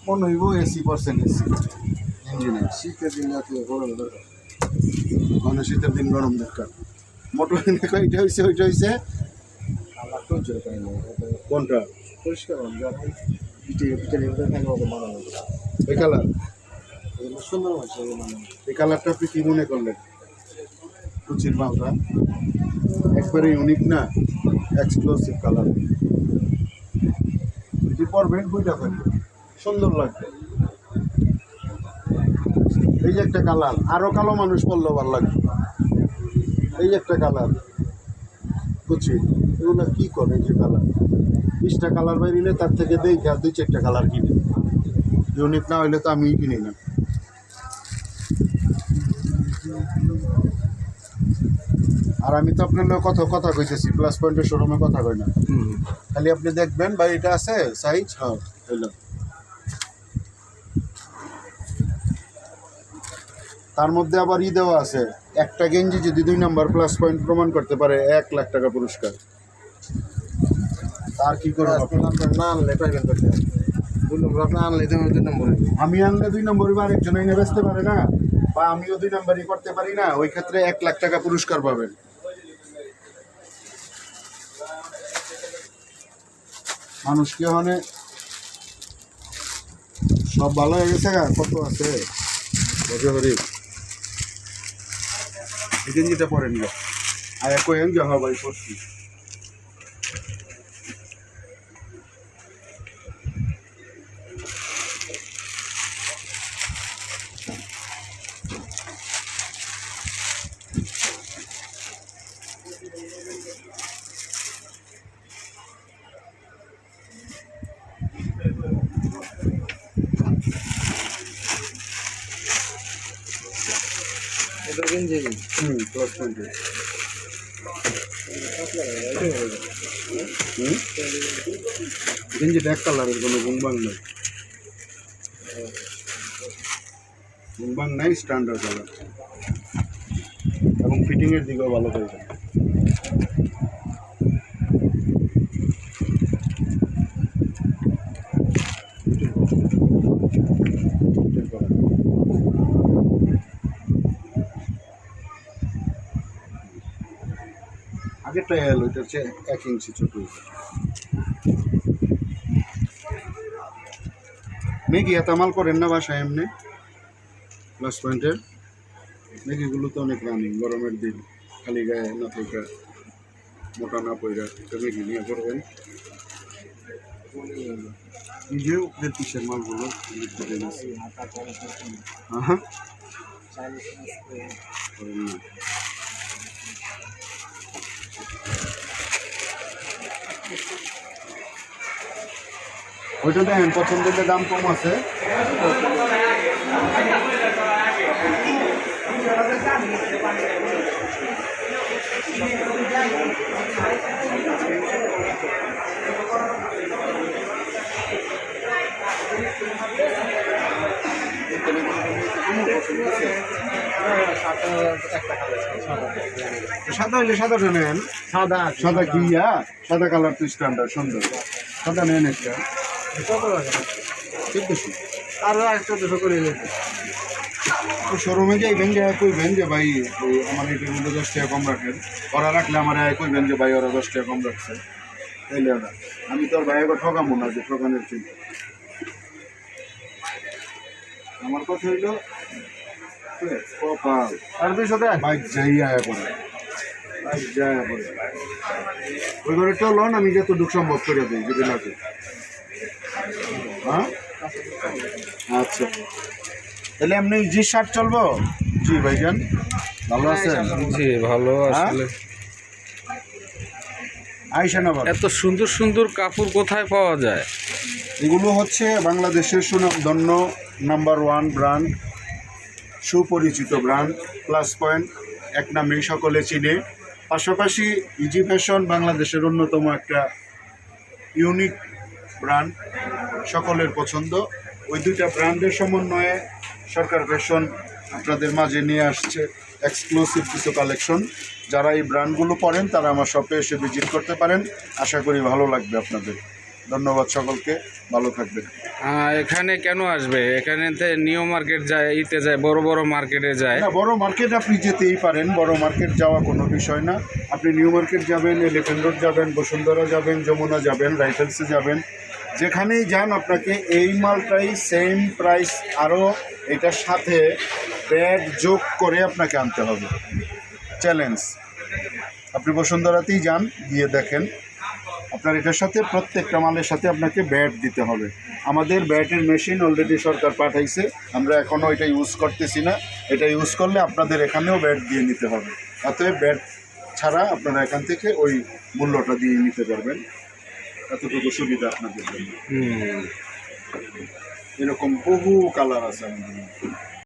মনে হইব 80% এসি ইঞ্জিনের। শীতের দিন এত গরম দরকার, মানে শীতের দিন গরম দরকার। মোটর এটা হয়েছে ওইটা হয়েছে কোনটা পরিষ্কার এই কালার? সুন্দর হয়েছে মানে এই কালারটা আপনি কি মনে করলেন? কুচির মালটা একবারে ইউনিক না, এক্সক্লুসিভ কালার। এটি পরবেন বইটা থাকবে, সুন্দর লাগবে। এই যে একটা কালার, আরো কালো মানুষ পরলেও ভালো লাগবে। এই যে একটা কালার কুচি, এগুলো কি করে? এই যে কালার 20টা কালার বাইরে, তার থেকে দেখে 2-4টা কালার কিনে। ইউনিক না হইলে তো আমিই কিনি না। আর আমি তো আপনার লোক কথা কইতেছি, প্লাস পয়েন্টের শোরুমে কথা কই না। খালি আপনি দেখবেন ভাই এটা আছে সাইজ, হ্যাঁ হইল। তার মধ্যে আবার দেওয়া আছে, একটা গেঞ্জি যদি 2 নাম্বার প্লাস পয়েন্ট প্রমাণ করতে পারে 1 লাখ টাকা পুরস্কার। তার কি করবো? না আনলে পাইবেন করতে আপনি আনলে তো 2 নম্বর। আমি আনলে 2 নম্বরই বা আরেকজন এনে বেচতে পারে না, বা আমিও 2 নম্বরই করতে পারি না, ওই ক্ষেত্রে 1 লাখ টাকা পুরস্কার পাবেন। মানুষ কি মানে সব ভালো হয়ে গেছে? কত আছে বছরই এই গেঞ্জিটা পরেন না, আর কয়েন যা ভাই করছি। এটা গেঞ্জি প্লাস পয়েন্টে গেঞ্জিটা এক কালারের, কোনো গুংবাং নাই, গুংবাং নাই, স্ট্যান্ডার্ড কালার এবং ফিটিংয়ের দিকেও ভালো পেয়েছে। আগেরটা এলো, এটা হচ্ছে 1 ইঞ্চি ছোট। মেঘি এত মাল করেন না বাসায় এমনি প্লাস পয়েন্টের? মেঘিগুলো তো অনেক রানিং, গরমের দিন খালি গায়ে না থেকে মোটা না পয়রা একটা মেঘি নিয়ে করবেন। নিজেও কিসের মালগুলো হ্যাঁ ওইটা দেখেন, পছন্দের দাম কম আছে। সাদা হইলে সাদাটা নেন, সাদা কি সাদা কালার তো স্ট্যান্ডার্ড সুন্দর, সাদা নেন একটা। আরো 1400 করে শোরুমে যাই ভেঞ্জে কইবেন যে ভাই আমার এটার মধ্যে 10 টাকা কম রাখেন, ওরা রাখলে আমার কইবেন যে ভাই ওরা 10 টাকা কম রাখছে, তাইলে ওরা আমি তো আর ভাইকে ঠকাবো না, যে ঠকানোর চিন্তা। আমার কথা হইল কপাল আর 200 টাকা বাইক যাই আয়া করে, বাইক যাই আয়া করে ওই ঘরে চলন, আমি যতটুক সম্ভব করে দিই যদি লাগে। হ্যাঁ আচ্ছা, তাহলে এমনি জি শার্ট চলবো? জি ভাইজান ভালো আছেন? জি ভালো। আসলে আইসেন আবার। এত সুন্দর সুন্দর কাপড় কোথায় পাওয়া যায়? এগুলো হচ্ছে বাংলাদেশের সুনামধন্য নাম্বার 1 ব্র্যান্ড, সুপরিচিত ব্র্যান্ড প্লাস পয়েন্ট, এক নামেই সকলে চিনে। পাশাপাশি ইজি ফ্যাশন বাংলাদেশের অন্যতম একটা ইউনিক ব্র্যান্ড, সকলের পছন্দ। ওই দুইটা ব্র্যান্ডের সমন্বয়ে সরকার ফ্যাশন আপনাদের মাঝে নিয়ে আসছে এক্সক্লুসিভ কিছু কালেকশন। যারা এই ব্র্যান্ডগুলো পরেন তারা আমার শপে এসে ভিজিট করতে পারেন, আশা করি ভালো লাগবে আপনাদের। ধন্যবাদ সকলকে, ভালো থাকবেন। এখানে কেন আসবে? এখানে নিউ মার্কেট যায়, ইতে যায়, বড় বড় মার্কেটে যায়। না, বড় মার্কেট আপনি যেতেই পারেন, বড় মার্কেট যাওয়া কোনো বিষয় না। আপনি নিউ মার্কেট যাবেন, এলিফ্যান্ট রোড যাবেন, বসুন্ধরা যাবেন, যমুনা যাবেন, রাইফেলসে যাবেন, যেখানেই যান আপনাকে এই মালটাই সেম প্রাইস, আরও এটার সাথে ব্যাগ যোগ করে আপনাকে আনতে হবে। চ্যালেঞ্জ, আপনি বসুন্ধরাতেই যান, গিয়ে দেখেন আপনার এটার সাথে প্রত্যেকটা মালের সাথে আপনাকে ব্যাট দিতে হবে। আমাদের ব্যাটের মেশিন অলরেডি সরকার পাঠাইছে, আমরা এখনও এটা ইউজ করতেছি না। এটা ইউজ করলে আপনাদের এখানেও ব্যাট দিয়ে নিতে হবে। অতএব ব্যাট ছাড়া আপনারা এখান থেকে ওই মূল্যটা দিয়ে নিতে পারবেন, এতটুকু সুবিধা আপনাদের জন্য। এরকম বহু কালার আছে আমাদের।